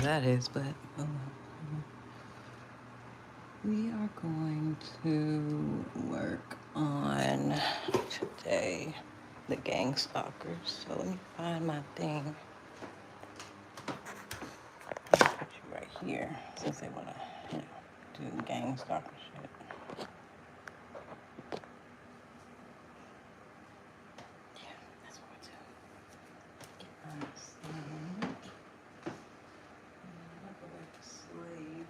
that is, but we are going to work on today the gang stalkers. So let me find my thing. I'll put you right here since they want to, do gang stalker shit. Yeah, that's what we do. Get my son. I'll go back to sleep.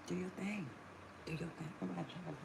Do your thing. Do your thing. Come on, child.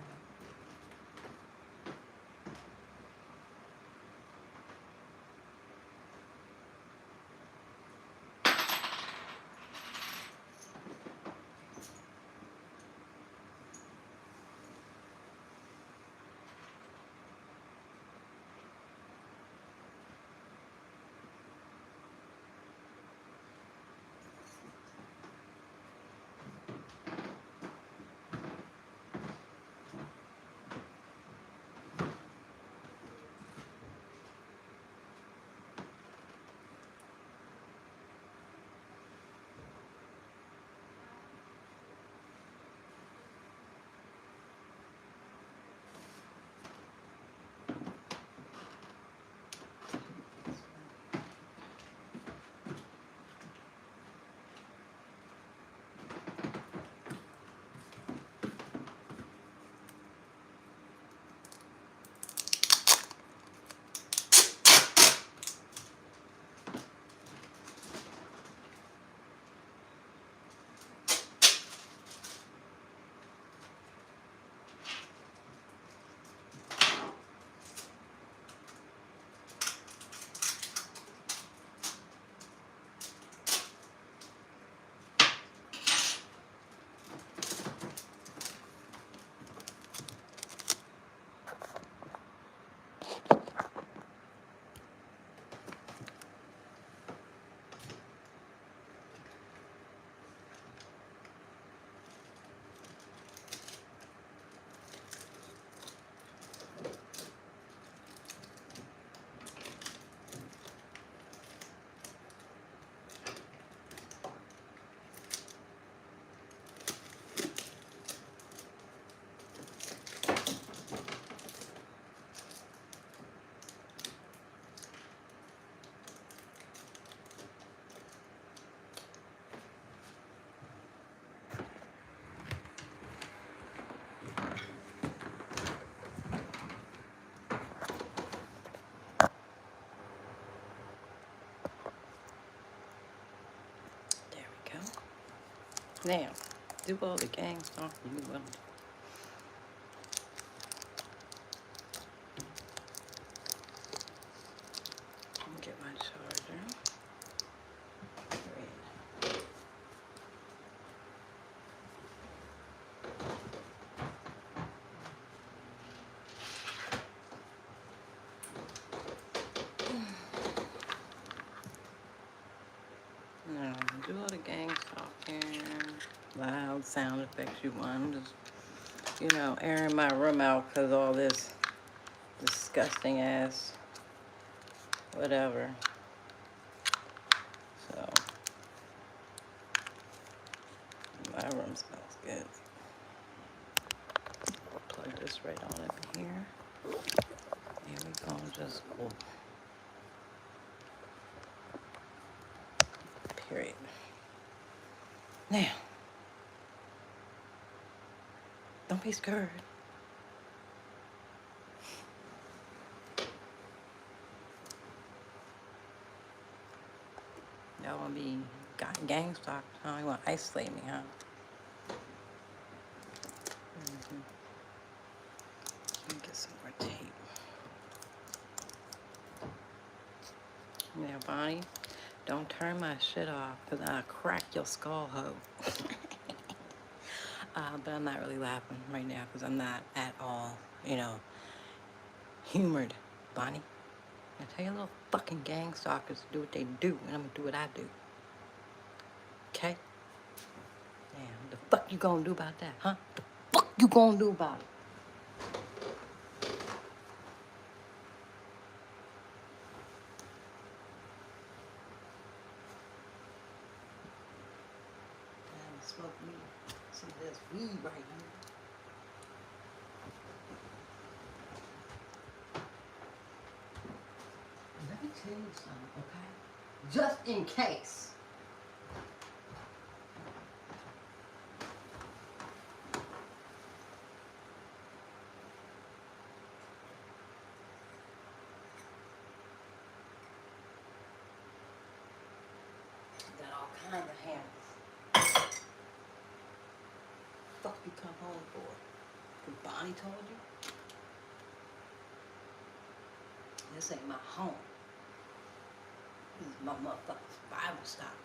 There we go. Now, do all the gang stalking you want. Get my charger. Now, do all the gang talking, loud sound effects you want. Just, airing my room out because all this disgusting ass whatever. So, my room smells good. I'll plug this right on up here. Here we go, just go. Period. Now, don't be scared. Y'all wanna be gang stalked, huh? You wanna isolate me, huh? Let me get some more tape. Now, Bonnie, don't turn my shit off, because I'll crack your skull hoe. But I'm not really laughing right now, because I'm not at all, humored, Bonnie. I tell your little fucking gang stalkers to do what they do, and I'm gonna do what I do. Okay? Damn, what the fuck you gonna do about that, huh? What the fuck you gonna do about it? Damn, smoke weed. See, there's weed right here. Let me tell you something, okay? Just in case. Got all kinds of hammers. Fuck you come home for? Cause Bonnie told you? This ain't my home. This is my motherfucker's Bible stop.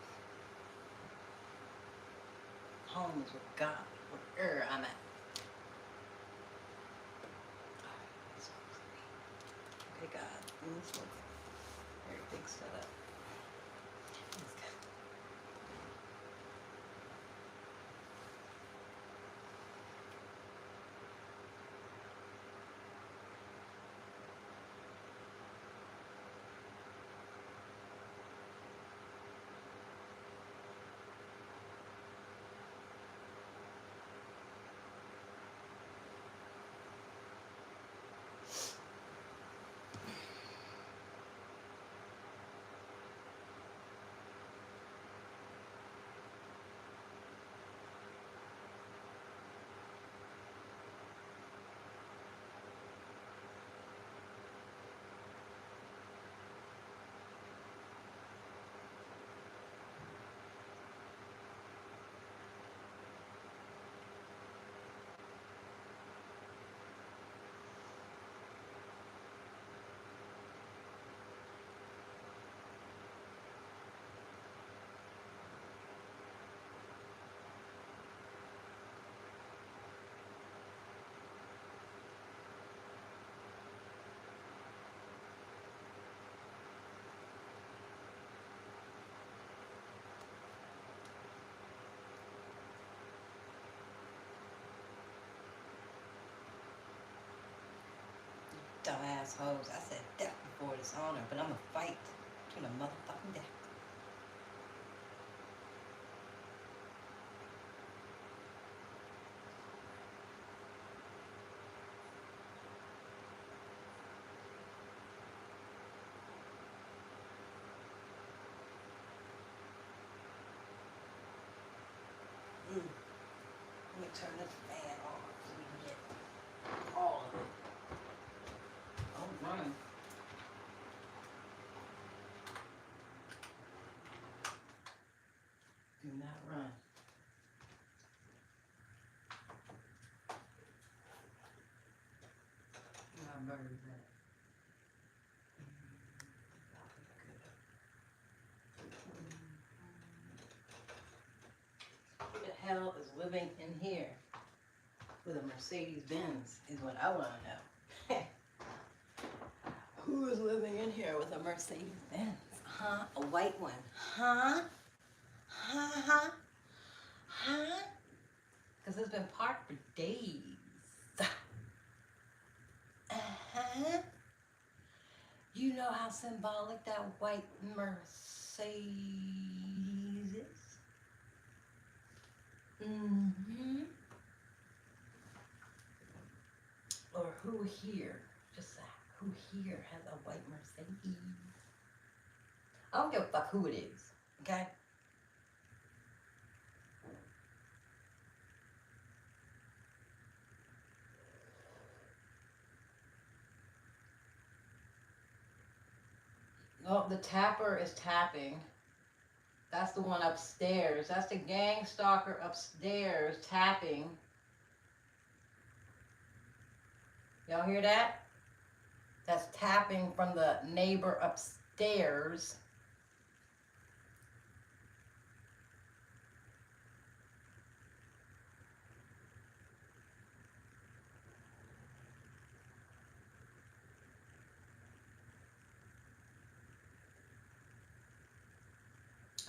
Home is with God, wherever I'm at. Okay, God, this looks very big setup. Dumbass hoes. I said death before dishonor, but I'm a fight to the motherfucking death. Let me turn this fan on so we can get all of it. Don't run. Do not run. My bird's at. Who the hell is living in here with a Mercedes Benz is what I want to know. Who is living in here with a Mercedes Benz? Huh? A white one. Huh? Huh? Huh? Because it's been parked for days. Uh-huh. You know how symbolic that white Mercedes is? Mm-hmm. Or who here? Just that. Who here has a white Mercedes? I don't give a fuck who it is, okay? Oh, the tapper is tapping. That's the one upstairs. That's the gang stalker upstairs tapping. Y'all hear that? That's tapping from the neighbor upstairs.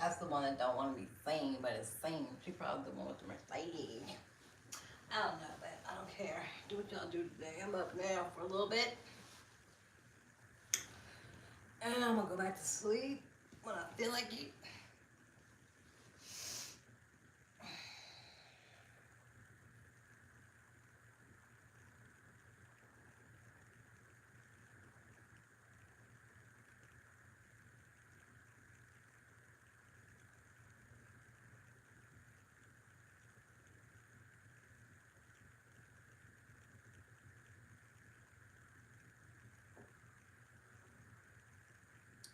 That's the one that don't want to be seen, but it's seen. She probably the one with the Mercedes. I don't know, but I don't care. Do what y'all do today. I'm up now for a little bit. And I'm going to go back to sleep when I feel like it.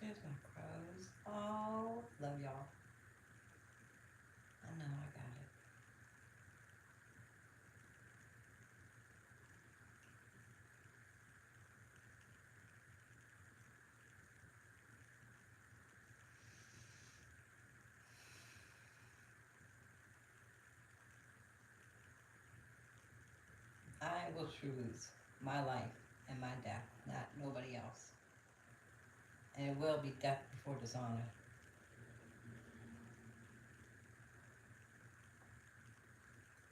There's my crows. Oh, love y'all. I know I got it. I will choose my life and my death, not nobody else. And it will be death before dishonor.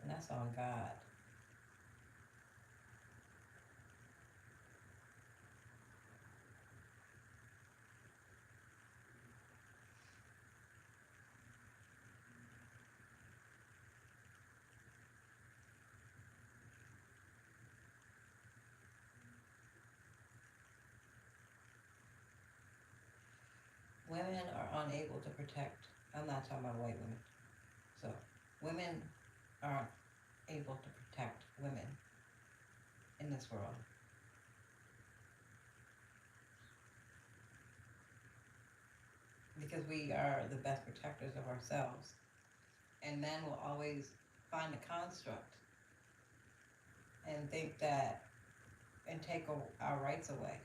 And that's on God. Women are unable to protect. I'm not talking about white women. So, women aren't able to protect women in this world. Because we are the best protectors of ourselves. And men will always find a construct and think that, and take our rights away.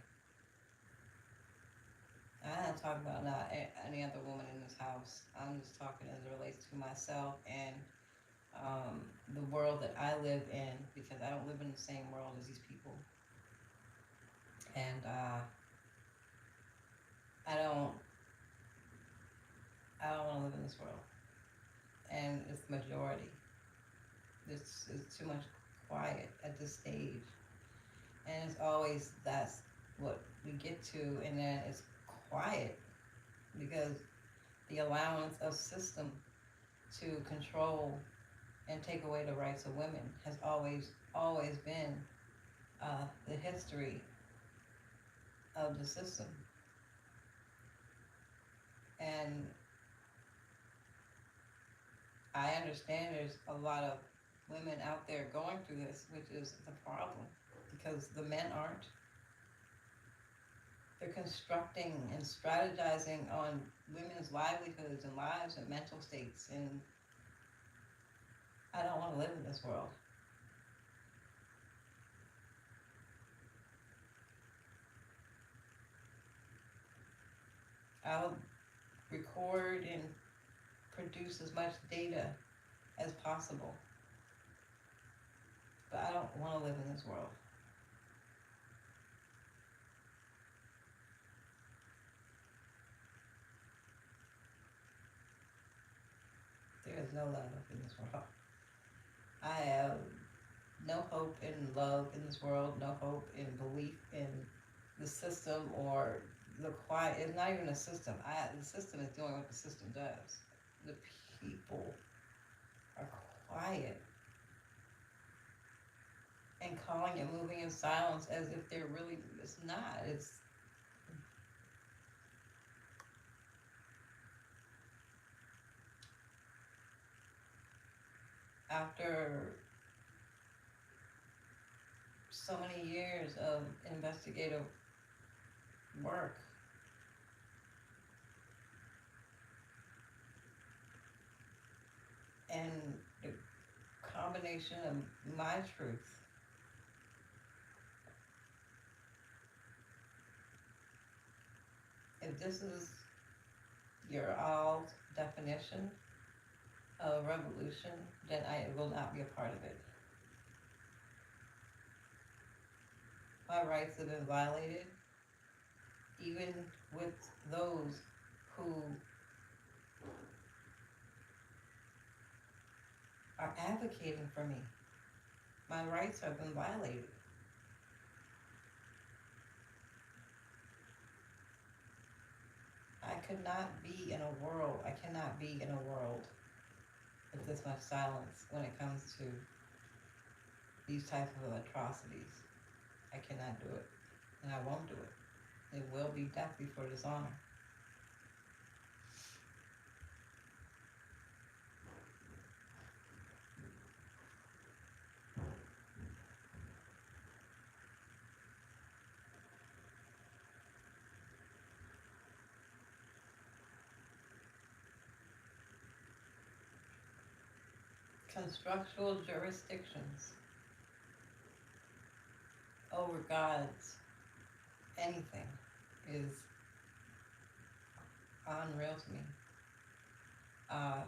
I'm not talking about not any other woman in this house. I'm just talking as it relates to myself and the world that I live in, because I don't live in the same world as these people. And I don't want to live in this world. And it's the majority. It's too much quiet at this stage. And it's always, that's what we get to, and then it's quiet because the allowance of system to control and take away the rights of women has always been the history of the system. And I understand there's a lot of women out there going through this, which is the problem, because the men aren't. They're constructing and strategizing on women's livelihoods and lives and mental states, and I don't want to live in this world. I'll record and produce as much data as possible, but I don't want to live in this world. There is no love in this world. I have no hope in love in this world, no hope in belief in the system or the quiet. It's not even a system. The system is doing what the system does. The people are quiet. and calling it moving in silence as if they're really, it's not. It's after so many years of investigative work and the combination of my truth if this is your all definition of revolution, then I will not be a part of it. My rights have been violated, even with those who are advocating for me. My rights have been violated. I cannot be in a world with this much silence when it comes to these types of atrocities. I cannot do it, and I won't do it. It will be death before dishonor. Constructual jurisdictions over God's anything is unreal to me. Uh,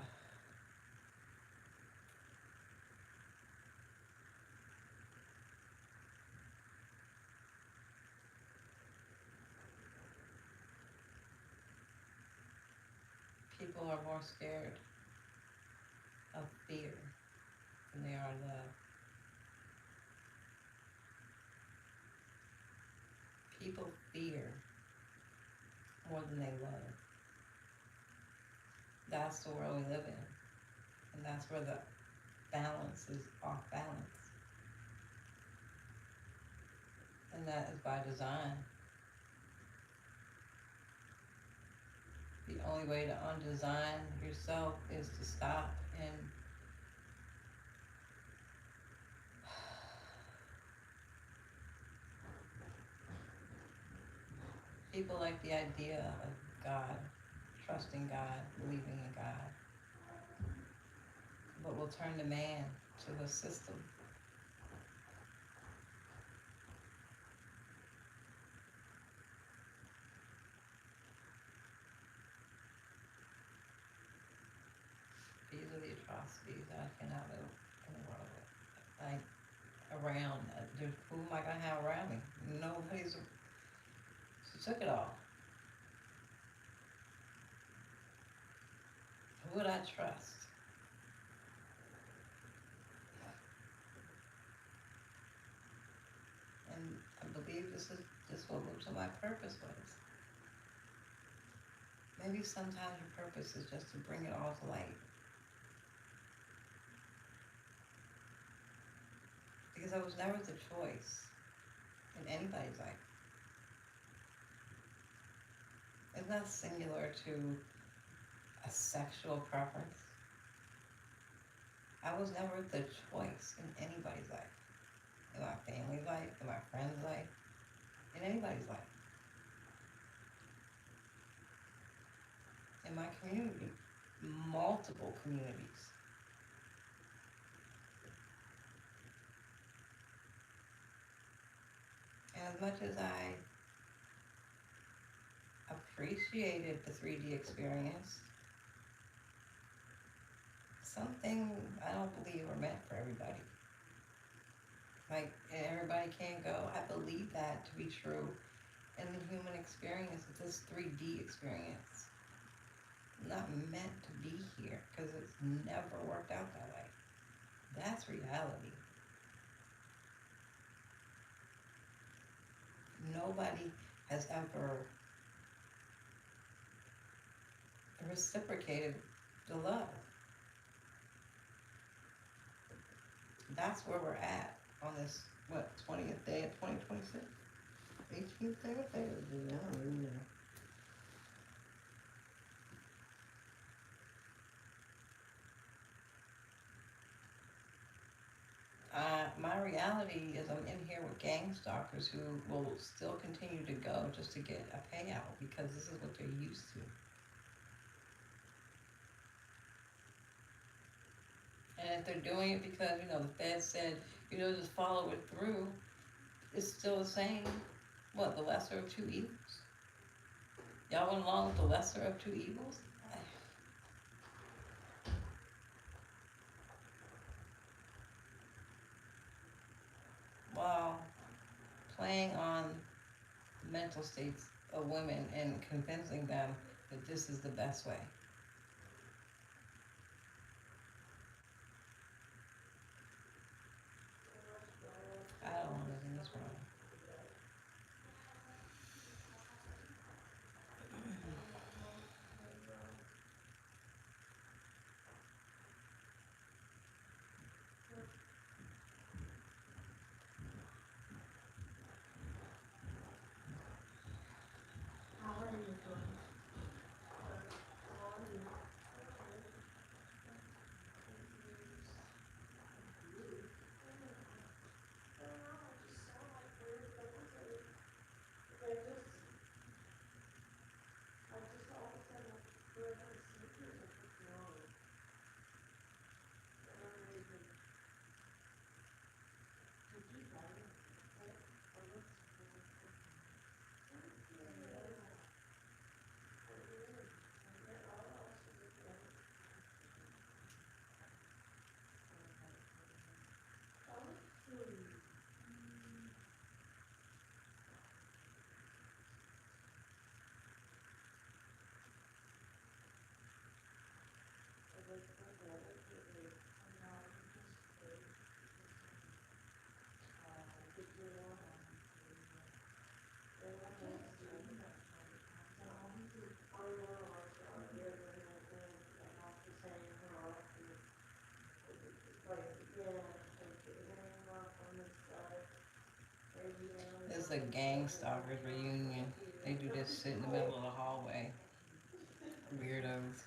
People are more scared of fear than they are love. People fear more than they love. That's the world we live in. And that's where the balance is off balance. And that is by design. The only way to undesign yourself is to stop and people like the idea of God, trusting God, believing in God, but will turn the man to a system. These are the atrocities that I cannot live in the world with. Like, around, who am I gonna have around me? Nobody's, she took it all. Who would I trust? And I believe this what most of my purpose was. Maybe sometimes your purpose is just to bring it all to light. Because I was never the choice in anybody's life. It's not singular to a sexual preference. I was never the choice in anybody's life. In my family's life, in my friend's life, in anybody's life. In my community, multiple communities. And as much as I appreciated the 3D experience, something I don't believe are meant for everybody. Like, everybody can't go. I believe that to be true in the human experience, this 3D experience. Not meant to be here because it's never worked out that way. That's reality. Nobody has ever reciprocated the love. That's where we're at on this what, 20th day of 2026? 18th day? What day is it? I don't even know. My reality is I'm in here with gang stalkers who will still continue to go just to get a payout because this is what they're used to. And if they're doing it because, the Fed said, just follow it through, it's still the same. What, the lesser of two evils? Y'all went along with the lesser of two evils? While playing on mental states of women and convincing them that this is the best way. I don't want to in this world. This is a gang stalkers reunion. They do this sit in the middle of the hallway. Weirdos.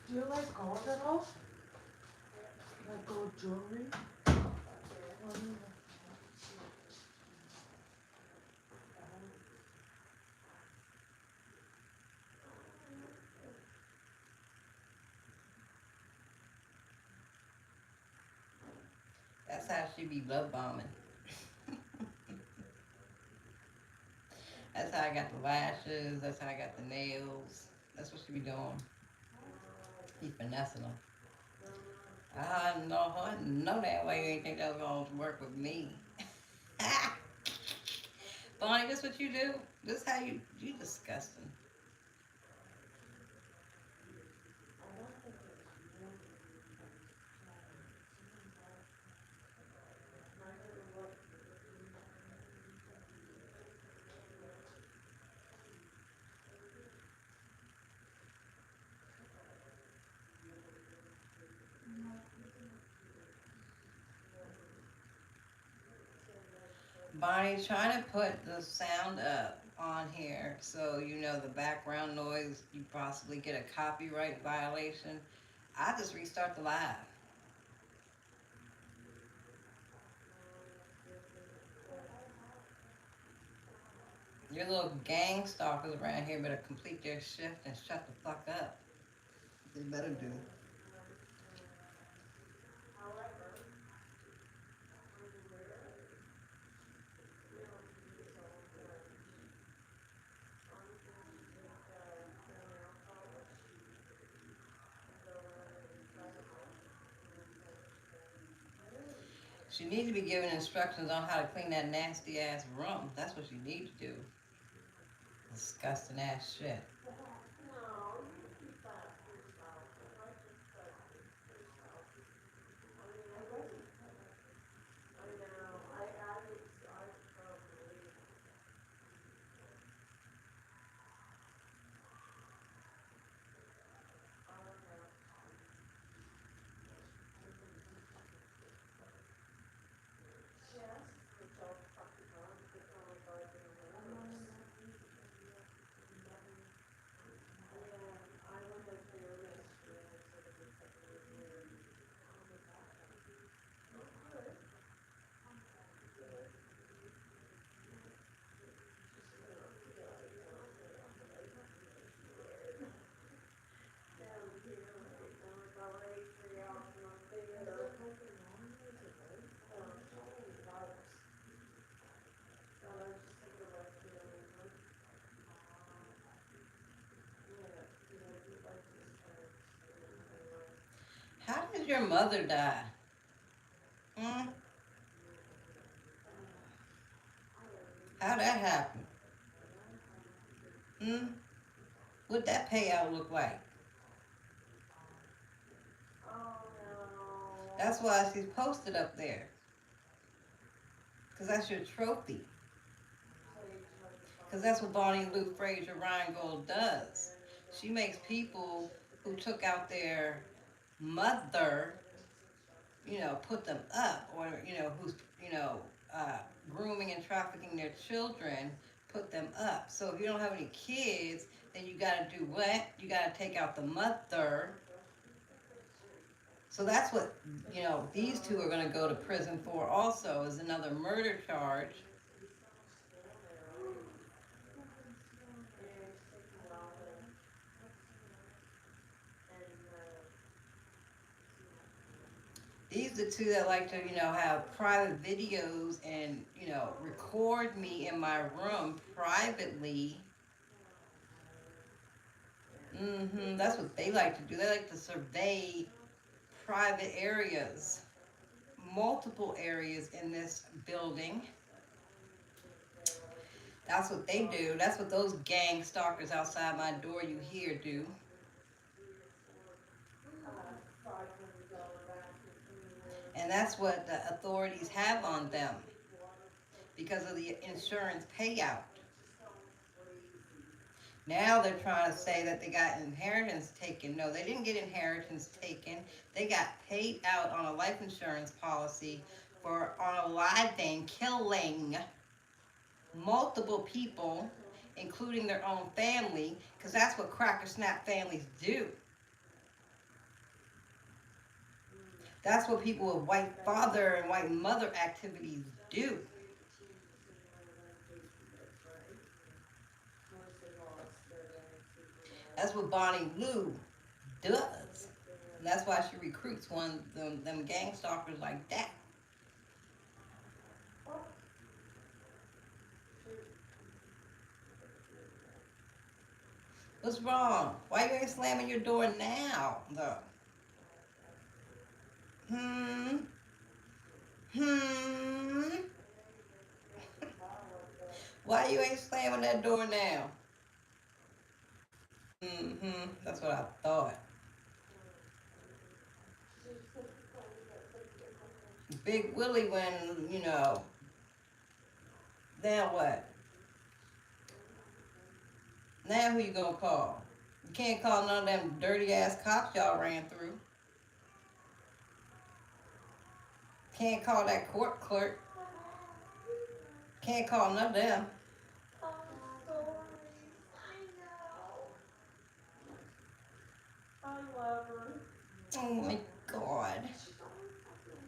Do you like gold at all? Like gold jewelry? That's how she be love bombing. That's how I got the lashes. That's how I got the nails. That's what she be doing. He finessing them. I know that way you ain't think that was going to work with me. Bonnie, this what you do? This how you disgusting. Bonnie, trying to put the sound up on here so you know the background noise, you possibly get a copyright violation. I just restart the live. Your little gang stalkers around here better complete their shift and shut the fuck up. They better do. She needs to be given instructions on how to clean that nasty ass room. That's what you need to do. Disgusting ass shit. How did your mother die? Hmm? How that happen? Hmm? What that payout look like? That's why she's posted up there. Because that's your trophy. Because that's what Bonnie Lou Frazier Rheingold does. She makes people who took out their mother, put them up, or, who's, you know, uh, grooming and trafficking their children, put them up. So if you don't have any kids, then you got to do what? You got to take out the mother. So that's what, these two are going to go to prison for also, is another murder charge. These are the two that like to, have private videos and, record me in my room privately. That's what they like to do. They like to survey private areas, multiple areas in this building. That's what they do. That's what those gang stalkers outside my door you hear do. And that's what the authorities have on them because of the insurance payout. Now they're trying to say that they got inheritance taken. No, they didn't get inheritance taken. They got paid out on a life insurance policy for unaliving, killing multiple people, including their own family, because that's what cracker snap families do. That's what people with white father and white mother activities do. That's what Bonnie Lou does. And that's why she recruits one of them gang stalkers like that. What's wrong? Why you ain't slamming your door now, though? Hmm? Hmm? Why you ain't slamming that door now? That's what I thought. Big Willie when, now what? Now who you gonna call? You can't call none of them dirty ass cops y'all ran through. Can't call that court clerk. Can't call none of them. I'm sorry. I know. I love her. Oh my God. She's only fucking.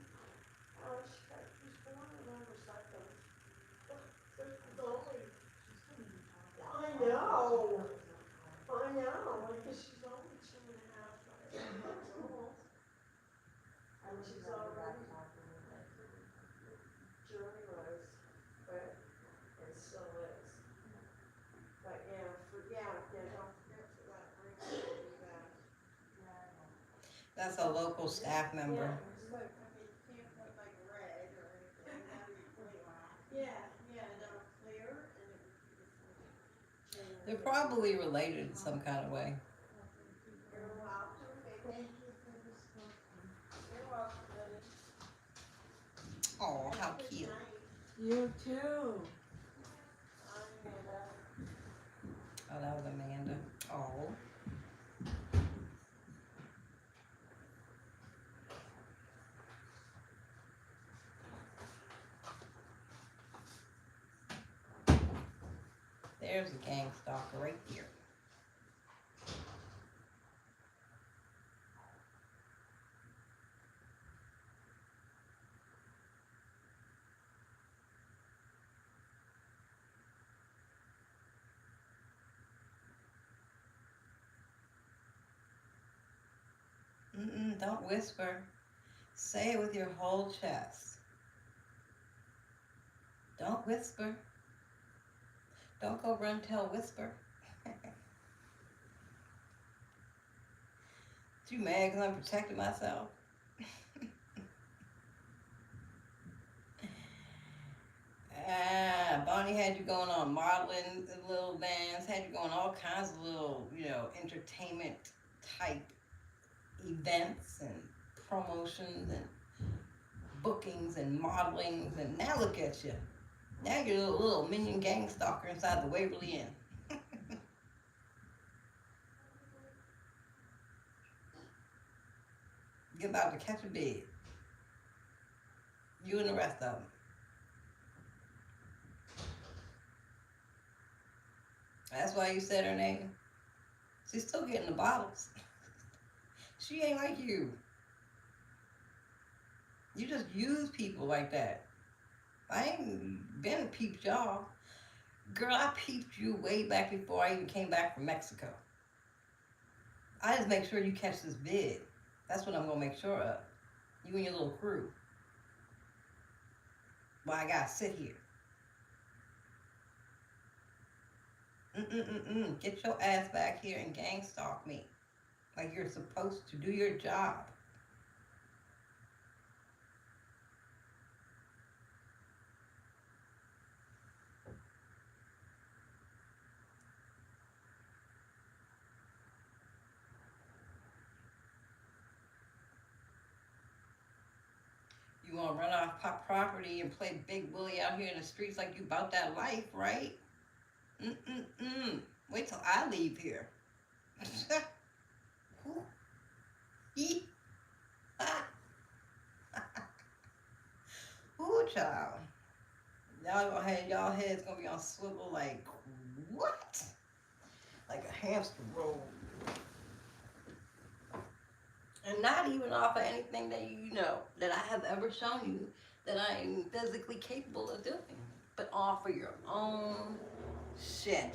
She's born November 2nd. So she's only. I know. I know. Because she's only 2.5 months old. And she's already journey-wise. But it still is. But yeah, don't forget for that ring to do that. That's a local staff member. Yeah, it's like, I mean, you can't put like red or anything, it gotta be clear. Yeah, no, clear, and it would be the They're probably related in some kind of way. You're welcome, baby. You're welcome, buddy. Oh, how Good cute. night. You too. I'm Amanda. Oh, that was Amanda. Oh. There's a gang stalker right here. Don't whisper. Say it with your whole chest. Don't whisper. Don't go run tell whisper. You mad because I'm protecting myself? Bonnie had you going on modeling a little dance, had you going all kinds of little, entertainment type events and promotions and bookings and modelings, and now look at you. Now you're a little minion gang stalker inside the Waverly Inn. You're about to catch a bid. You and the rest of them. That's why you said her name. She's still getting the bottles. She ain't like you. You just use people like that. I ain't been peeped y'all. Girl, I peeped you way back before I even came back from Mexico. I just make sure you catch this bid. That's what I'm gonna make sure of. You and your little crew. Well, I gotta sit here. Get your ass back here and gang stalk me. Like you're supposed to do your job. You want to run off property and play big bully out here in the streets like you about that life, right? Wait till I leave here. Ooh, child. Y'all gonna have y'all heads gonna be on swivel like what? Like a hamster roll. And not even off of anything that you know that I have ever shown you that I am physically capable of doing, but off of your own shit.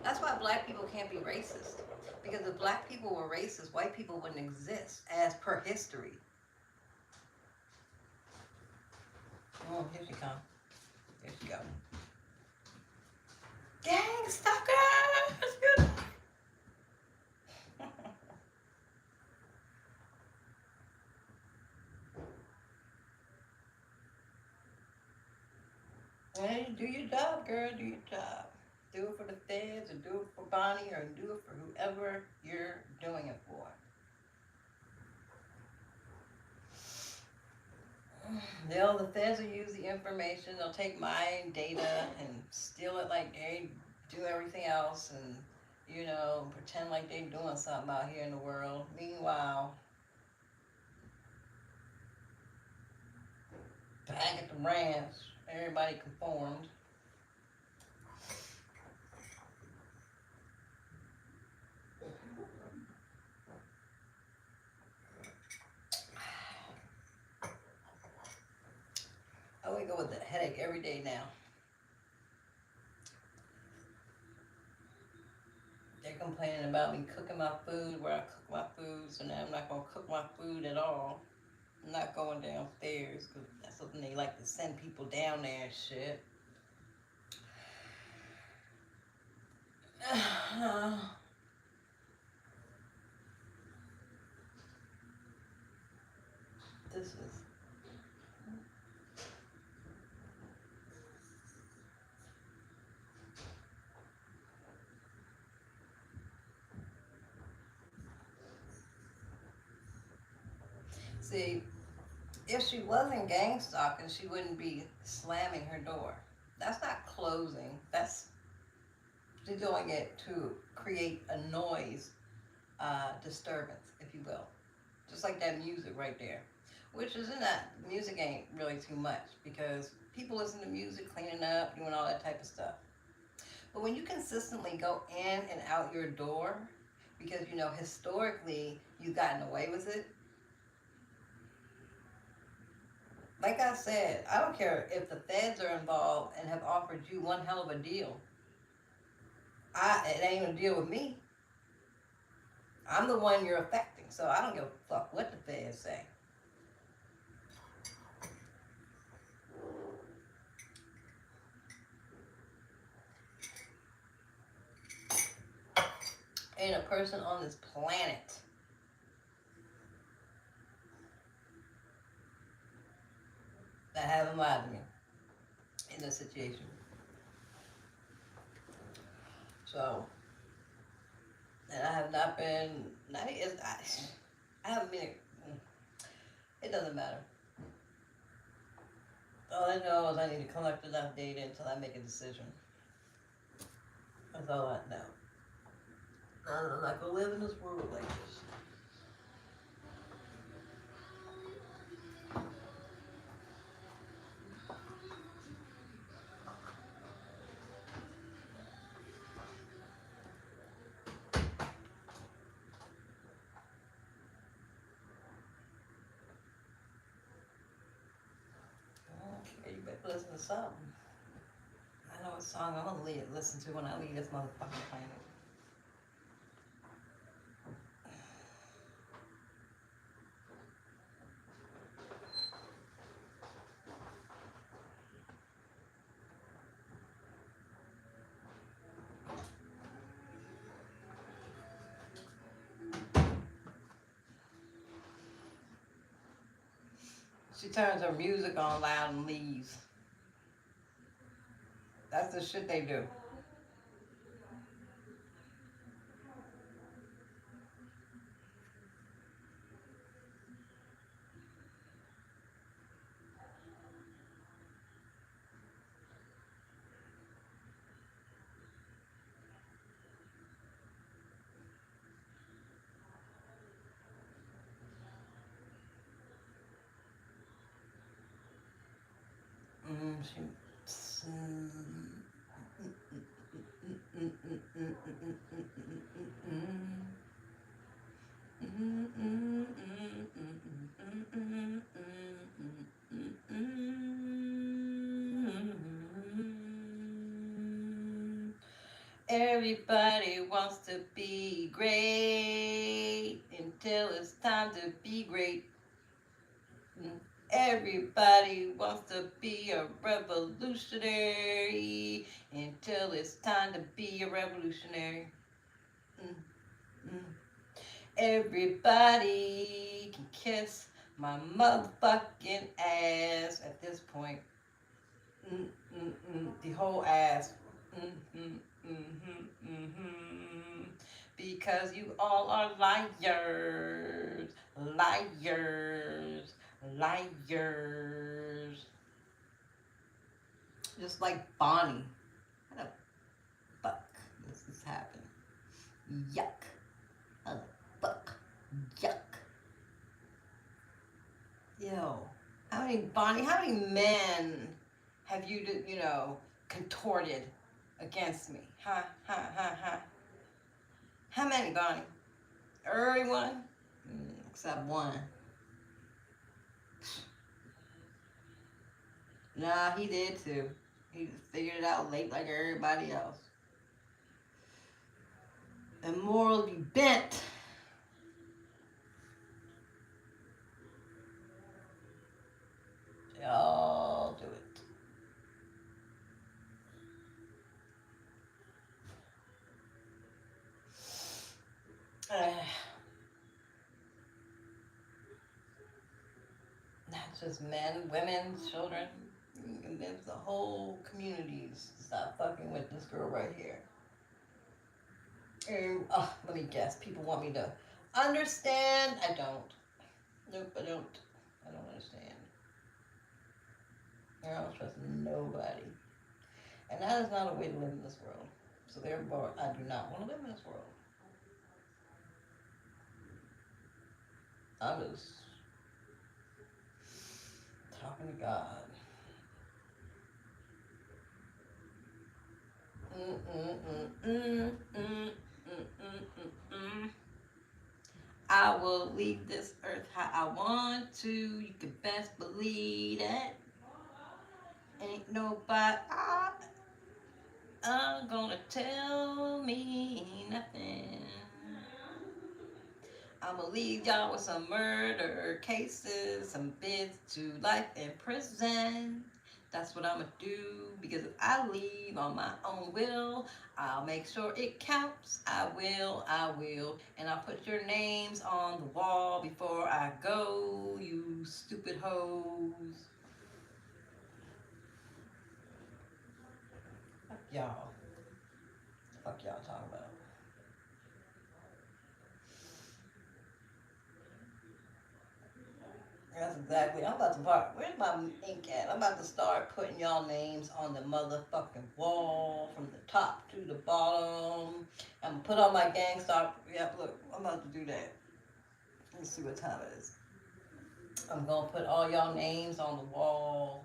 That's why black people can't be racist. Because if black people were racist, white people wouldn't exist as per history. Oh, here she comes. Here she goes. Gang stalkers! Good. Hey, do your job, girl. Do your job. Do it for the feds, or do it for Bonnie, or do it for whoever you're doing it for. The feds will use the information. They'll take my data and steal it like they do everything else, and pretend like they're doing something out here in the world. Meanwhile, back at the ranch, Everybody conformed. I wake up with a headache every day now. They're complaining about me cooking my food where I cook my food, so now I'm not going to cook my food at all. I'm not going downstairs because that's something they like to send people down there and shit. This is. See, if she wasn't gang stalking, she wouldn't be slamming her door. That's not closing. That's she's doing it to create a noise disturbance, if you will. Just like that music right there. Which isn't that music ain't really too much because people listen to music, cleaning up, doing all that type of stuff. But when you consistently go in and out your door, because you know historically you've gotten away with it. Like I said, I don't care if the feds are involved and have offered you one hell of a deal. It ain't gonna deal with me. I'm the one you're affecting, so I don't give a fuck what the feds say. Ain't a person on this planet that haven't lied to me in this situation. So, and I have not been. I haven't been. It doesn't matter. All I know is I need to collect enough data until I make a decision. That's all I know. I'm not gonna live in this world like this. Okay, you better listen to something. I know what song I'm gonna listen to when I leave this motherfucking planet. She turns her music on loud and leaves. That's the shit they do. Everybody wants to be great until it's time to be great. Everybody wants to be a revolutionary until it's time to be a revolutionary. Everybody can kiss my motherfucking ass at this point. The whole ass. Because you all are liars. Liars. Liars. Just like Bonnie. How the fuck does this happen? Yuck. How the fuck? Yuck. Yo. How many men have you, contorted against me? Huh? Huh? Huh? Huh? How many, Bonnie? Everyone? Except one. Nah, he did too. He just figured it out late like everybody else. And morally bent. Y'all do it. Not just men, women, children. And there's the whole communities. Stop fucking with this girl right here. And, let me guess. People want me to understand. I don't. Nope, I don't. I don't understand. I don't trust nobody. And that is not a way to live in this world. So therefore, I do not want to live in this world. I'm just talking to God. I will leave this earth how I want to. You can best believe that. Ain't nobody gonna tell me nothing. I'ma leave y'all with some murder cases, some bids to life in prison. That's what I'ma do, because if I leave on my own will, I'll make sure it counts. I will. And I'll put your names on the wall before I go, you stupid hoes. Fuck y'all. Fuck y'all talking about. That's exactly. I'm about to part. Where's my ink at? I'm about to start putting y'all names on the motherfucking wall from the top to the bottom. I'm gonna put on my gang star. Yep, look, I'm about to do that. Let's see what time it is. I'm gonna put all y'all names on the wall.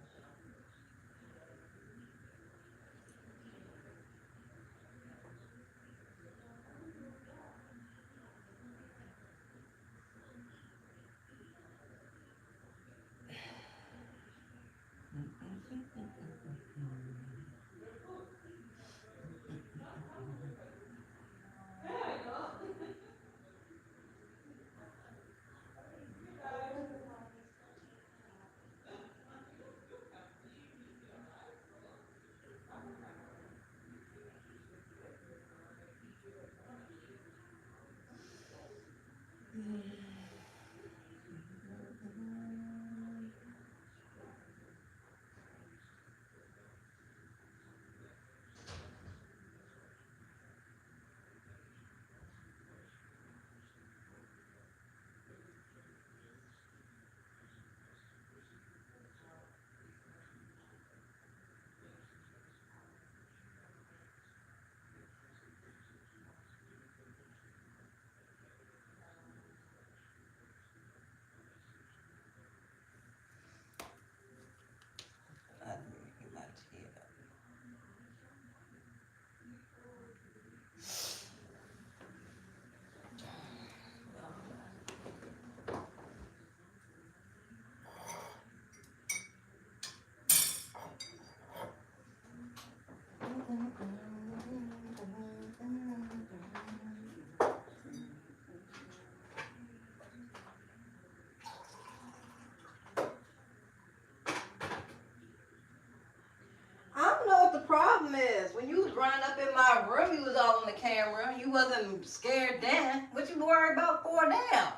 I don't know what the problem is. When you was running up in my room, you was all on the camera. You wasn't scared then. What you worried about for now?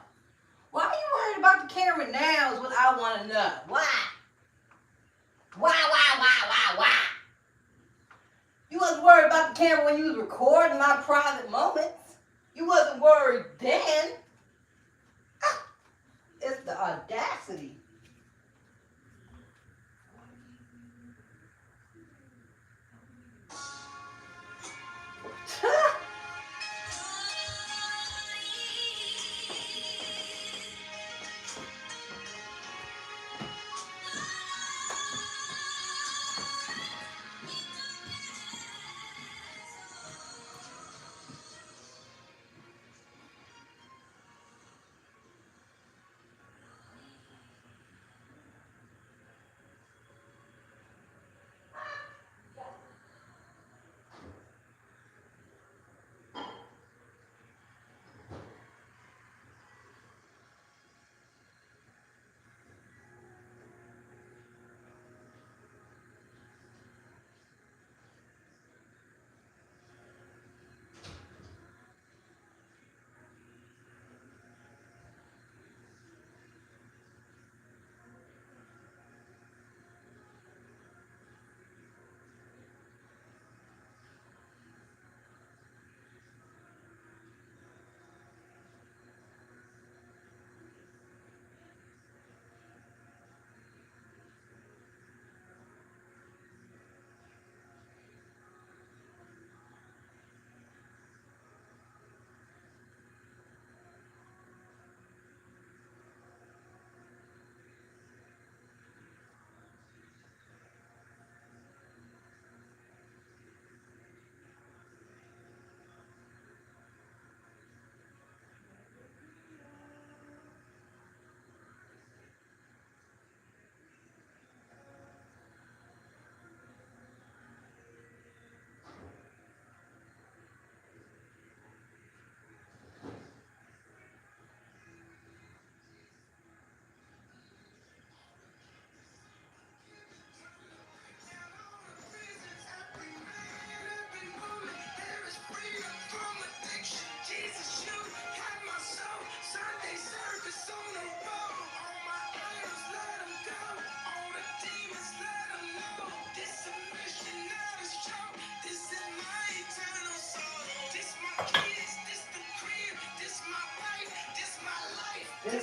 Why are you worried about the camera now is what I want to know. Why? Why? You wasn't worried about the camera when you was recording my private moments. You wasn't worried then. It's the audacity.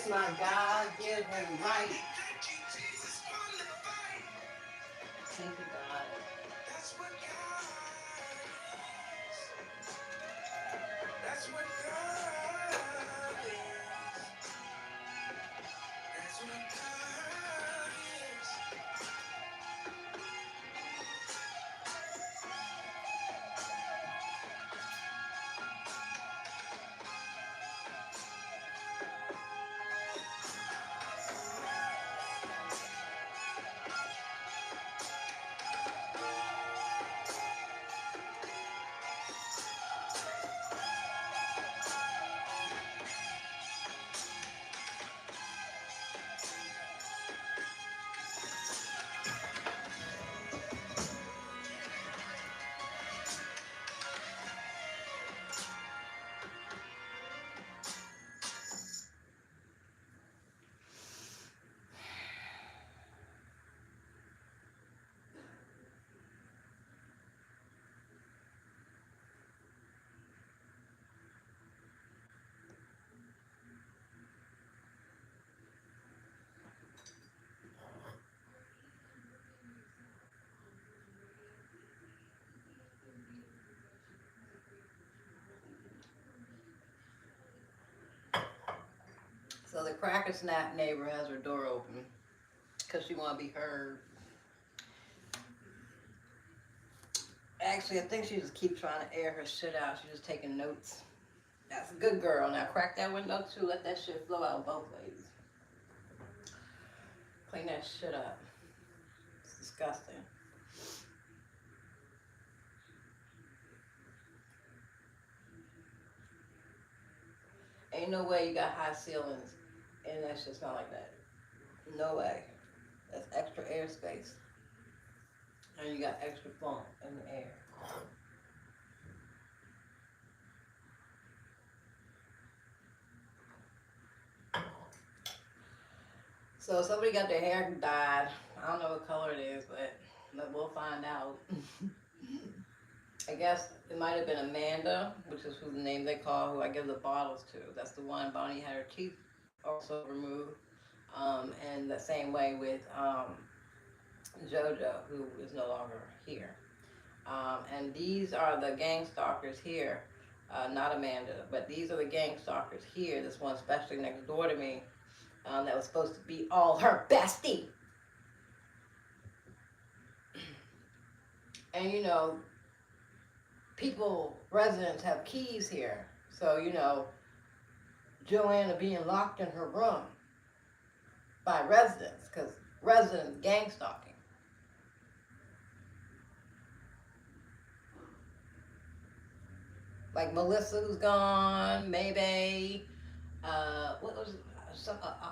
It's my God-given right. Thank you, God. That's what God is. That's what God is. That's what God is. So the cracker snap neighbor has her door open because she want to be heard. Actually, I think she just keeps trying to air her shit out. She's just taking notes. That's a good girl. Now crack that window too. Let that shit flow out both ways. Clean that shit up. It's disgusting. Ain't no way you got high ceilings and that shit smell like that. No way. That's extra airspace. And you got extra funk in the air. So somebody got their hair dyed. I don't know what color it is, but we'll find out. I guess it might have been Amanda, which is who the name they call, who I give the bottles to. That's the one Bonnie had her teeth also removed. And the same way with JoJo, who is no longer here. And these are the gang stalkers here. Not Amanda, but these are the gang stalkers here. This one especially next door to me. That was supposed to be all her bestie. And you know, residents have keys here. So, you know, Joanna being locked in her room by residents, because residents gang stalking. Like Melissa, who's gone, Maybe, what was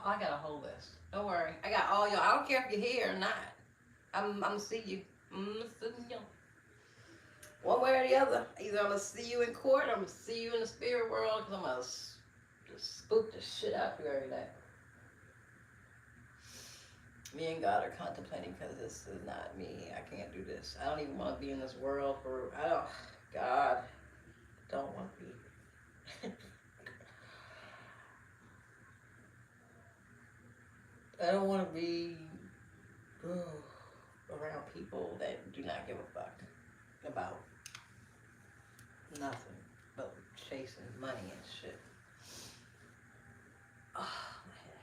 I got a whole list. Don't worry, I got all y'all. I don't care if you're here or not. I'm gonna see you. One way or the other. Either I'm gonna see you in court, or I'm gonna see you in the spirit world, because I'm gonna just spook the shit out of you every day. Me and God are contemplating, because this is not me. I can't do this. I don't even want to be in this world God, I don't want to be. I don't want to be around people that do not give a fuck about nothing but chasing money and shit. Oh, my head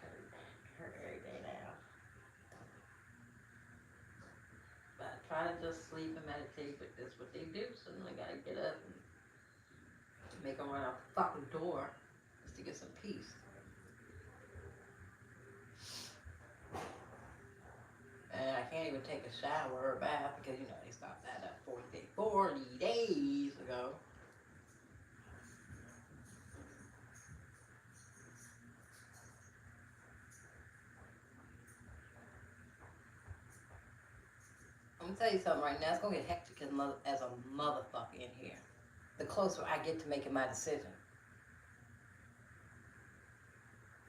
hurt every day now. But I try to just sleep and meditate, but that's what they do. So then I gotta get up and make them run out the fucking door just to get some peace. And I can't even take a shower or a bath because, you know, they stopped that up 40 days ago. I'm gonna tell you something right now. It's gonna get hectic as a motherfucker in here. The closer I get to making my decision.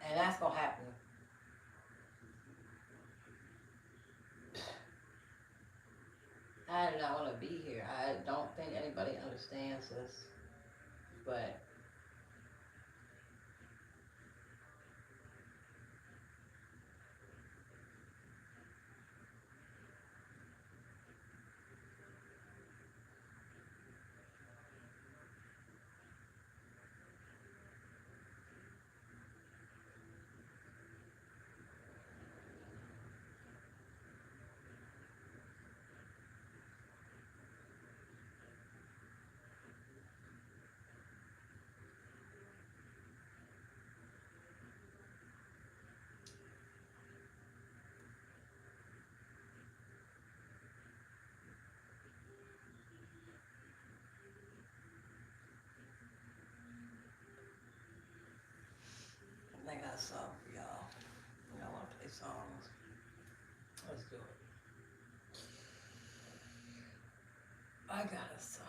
And that's gonna happen. I do not want to be here. I don't think anybody understands this. But song for y'all. Y'all want to play songs? Let's do it. I got a song.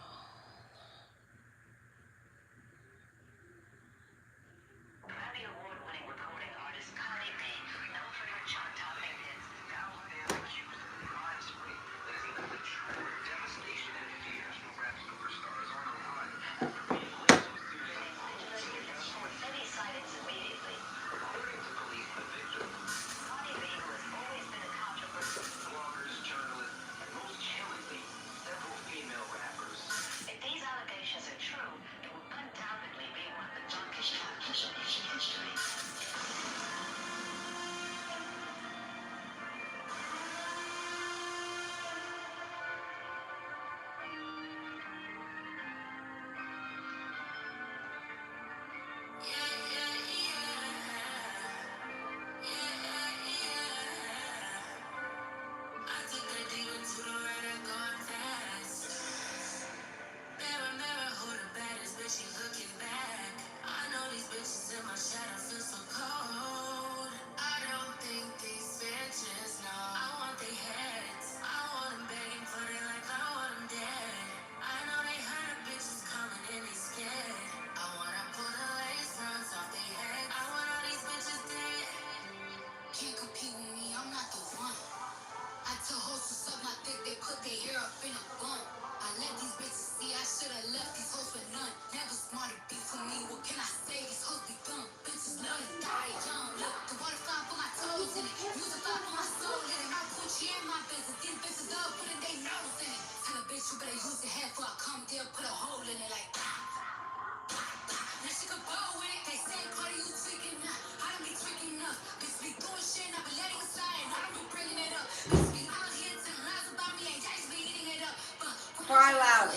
Cry louder.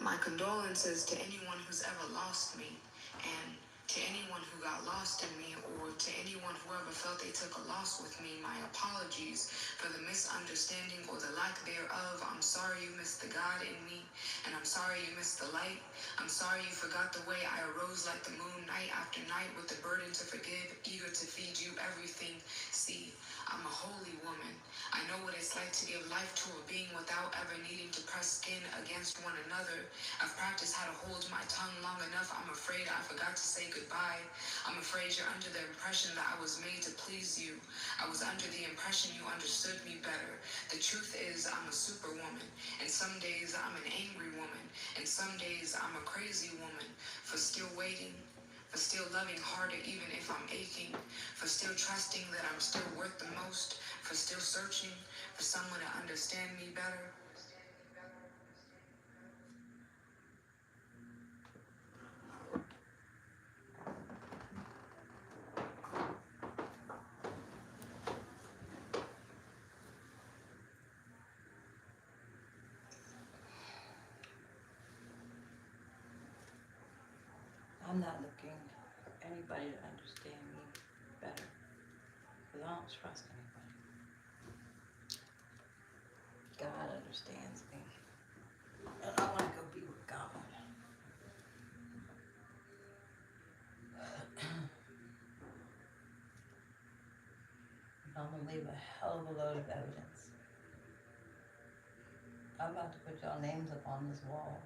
My condolences to anyone who's ever lost me, and To anyone who got lost in me, or to anyone who ever felt they took a loss with me, my apologies for the misunderstanding or the lack thereof. I'm sorry you missed the God in me, and I'm sorry you missed the light. I'm sorry you forgot the way I arose like the moon night after night with the burden to forgive, eager to feed you everything. See, I'm a holy woman. I know what it's like to give life to a being without ever needing to press skin against one another. I've practiced how to hold my tongue long enough. I'm afraid I forgot to say goodbye. I'm afraid you're under the impression that I was made to please you. I was under the impression you understood me better. The truth is, I'm a superwoman. And some days I'm an angry woman. And some days I'm a crazy woman for still waiting, for still loving harder even if I'm aching, for still trusting that I'm still worth the most, for still searching for someone to understand me better. I'm not looking for anybody to understand me better, because I don't trust anybody. God understands me, and I want to go be with God. I'm going to leave a hell of a load of evidence. I'm about to put y'all names up on this wall,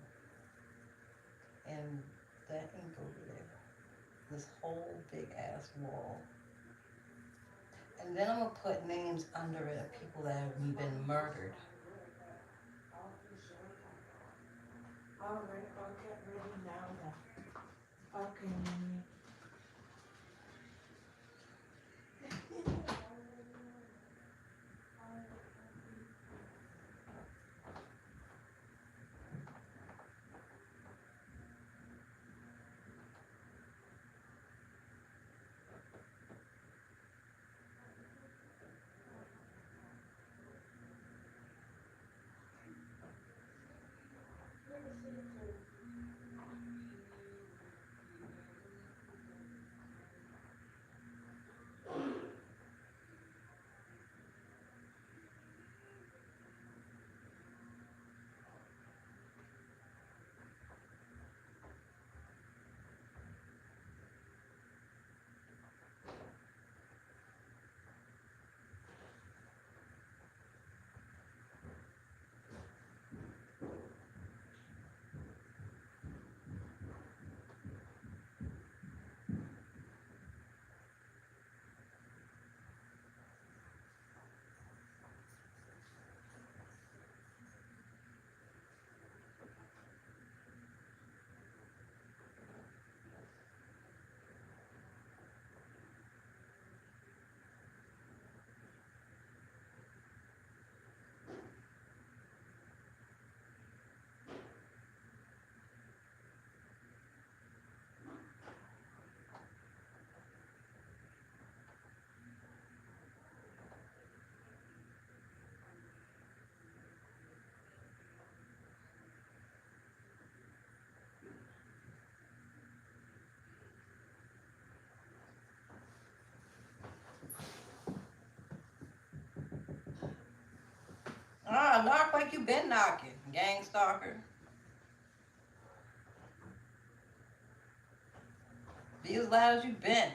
and that ink over there, this whole big ass wall. And then I'm going to put names under it of people that have been murdered. All right, I'll get ready now then. Okay, Knock like you been knocking, gang stalker. Be as loud as you been.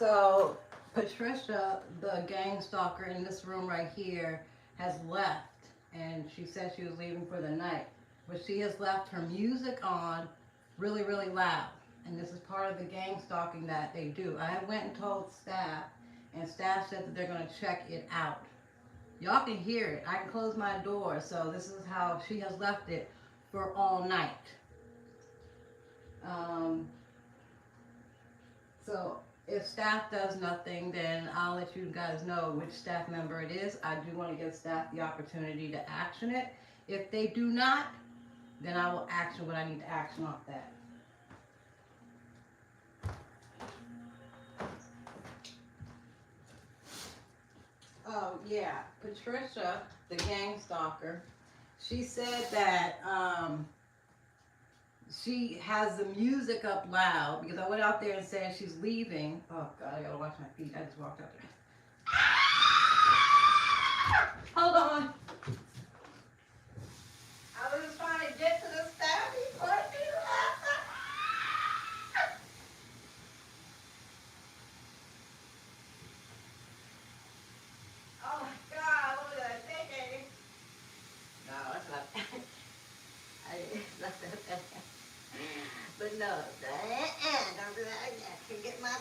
So Patricia, the gang stalker in this room right here, has left, and she said she was leaving for the night, but she has left her music on really, really loud. And this is part of the gang stalking that they do. I went and told staff, and staff said that they're going to check it out. Y'all can hear it. I can close my door, so this is how she has left it for all night. So if staff does nothing, then I'll let you guys know which staff member it is. I do want to give staff the opportunity to action it. If they do not, then I will action what I need to action off that. Oh yeah, Patricia, the gang stalker, she said that she has the music up loud because I went out there and said she's leaving. Oh God, I gotta watch my feet. I just walked out there. Hold on. I was just trying to get to the staff before she left. Oh my God, what was I thinking? No, that's not. That's not that. But no, don't do that again. I can get my back.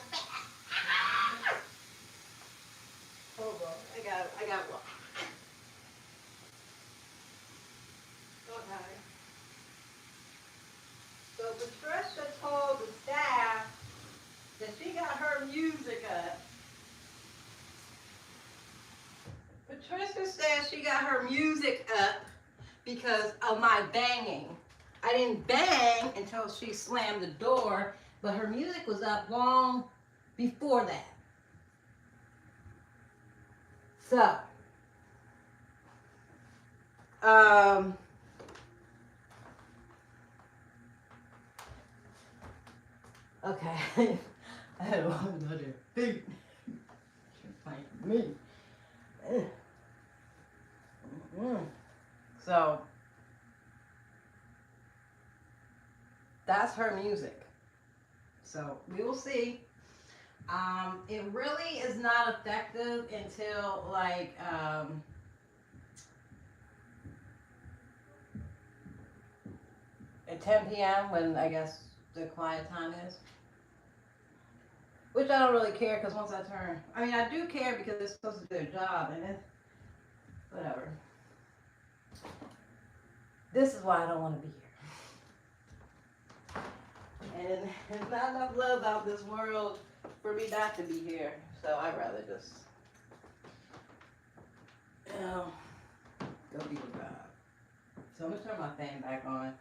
Hold on, I got one. Okay. So Patricia told the staff that she got her music up. Patricia says she got her music up because of my banging. I didn't bang until she slammed the door, but her music was up long before that. So, okay. I don't want another feet. She's fighting me. So, that's her music. So we will see. It really is not effective until like at 10 p.m. when I guess the quiet time is. Which I don't really care because once I turn, I mean I do care because they're supposed to do their job and it, whatever. This is why I don't want to be here. And there's not enough love out this world for me not to be here. So I'd rather just, you know, go be with God. So I'm going to turn my fan back on.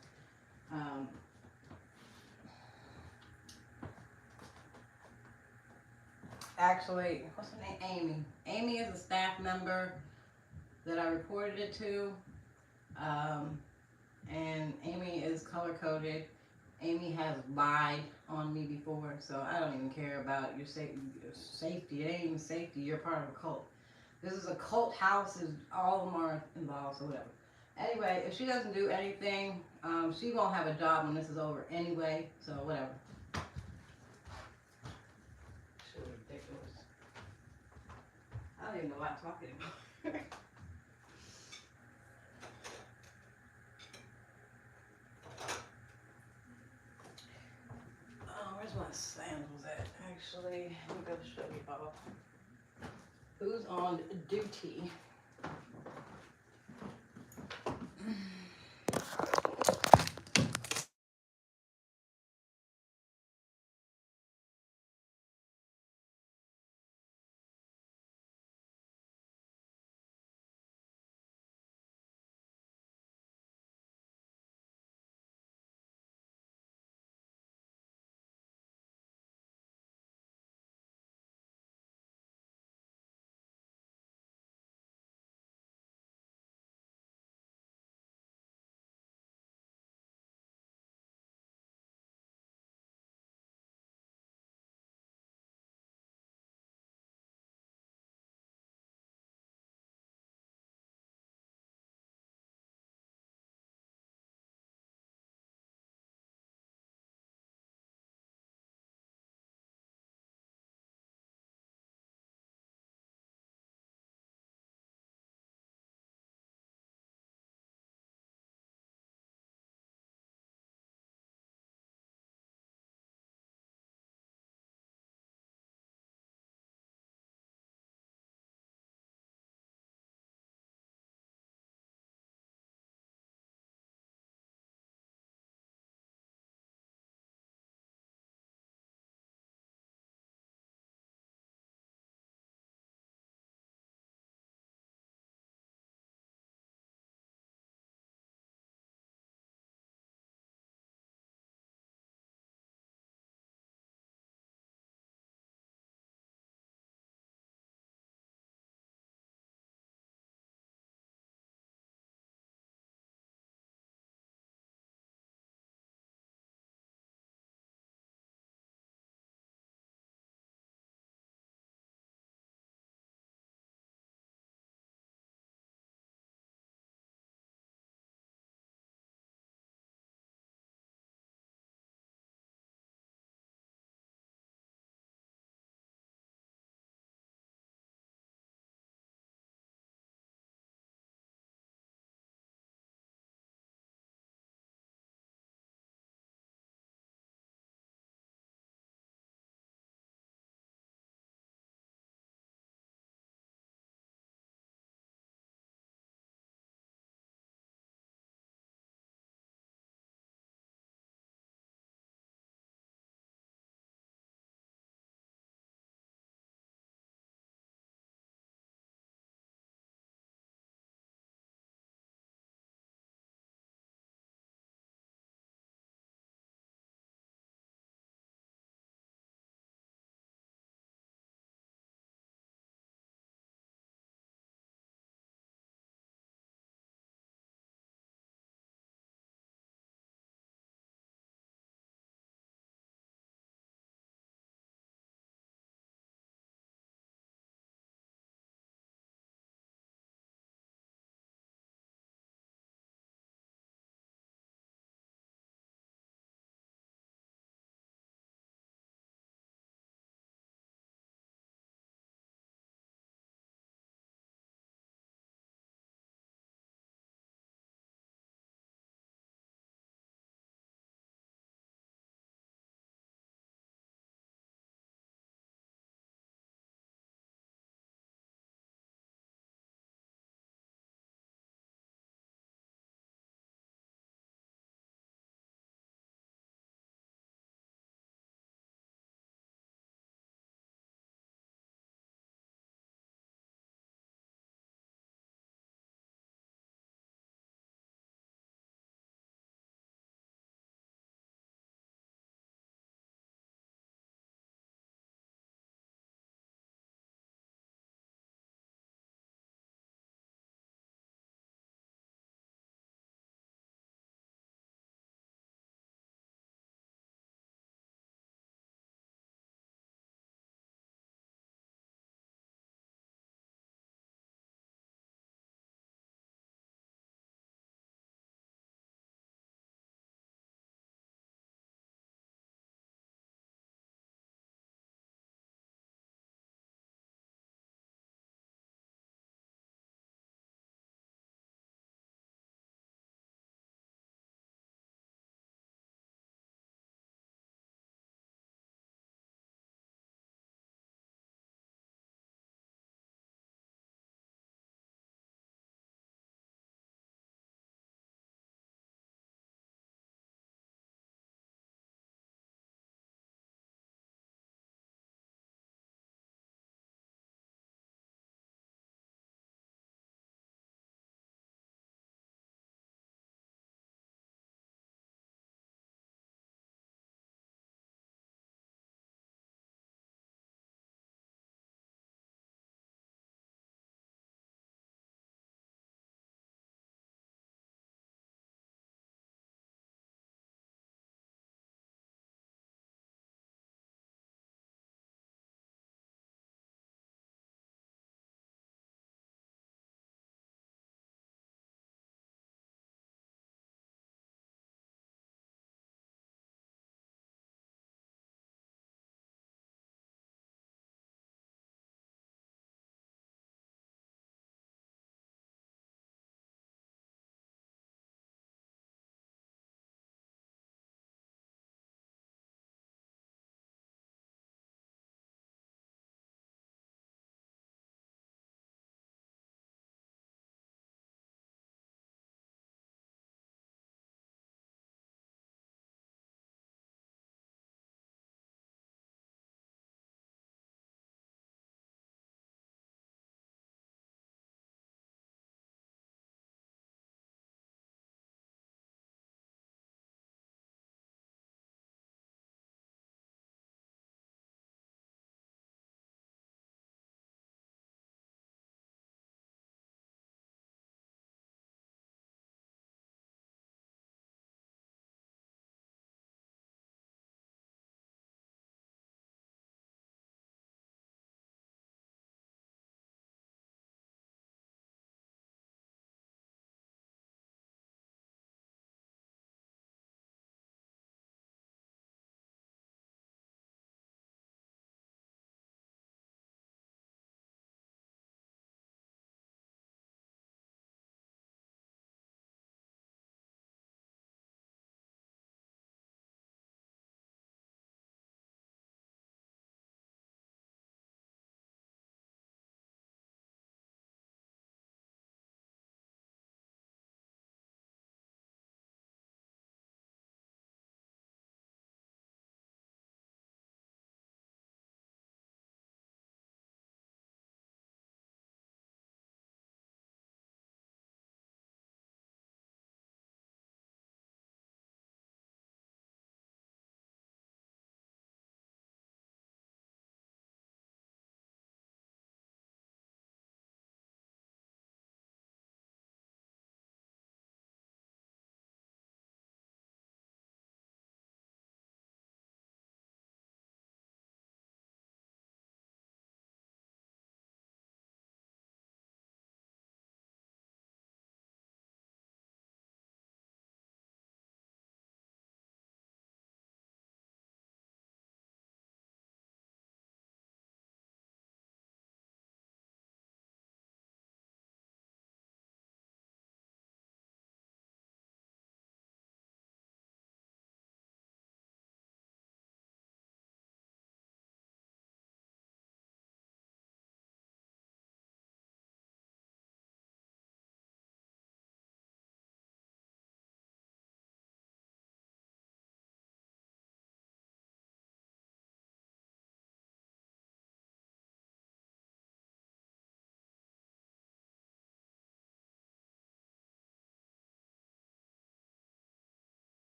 Actually, what's her name? Amy. Amy is a staff member that I reported it to. And Amy is color-coded. Amy has lied on me before, so I don't even care about your safety. It ain't even safety. You're part of a cult. This is a cult house. All of them are involved, so whatever. Anyway, if she doesn't do anything, she won't have a job when this is over anyway, so whatever. So ridiculous. I don't even know why I'm talking anymore. Where's my sandals at? Actually, I'm going to show you all who's on duty.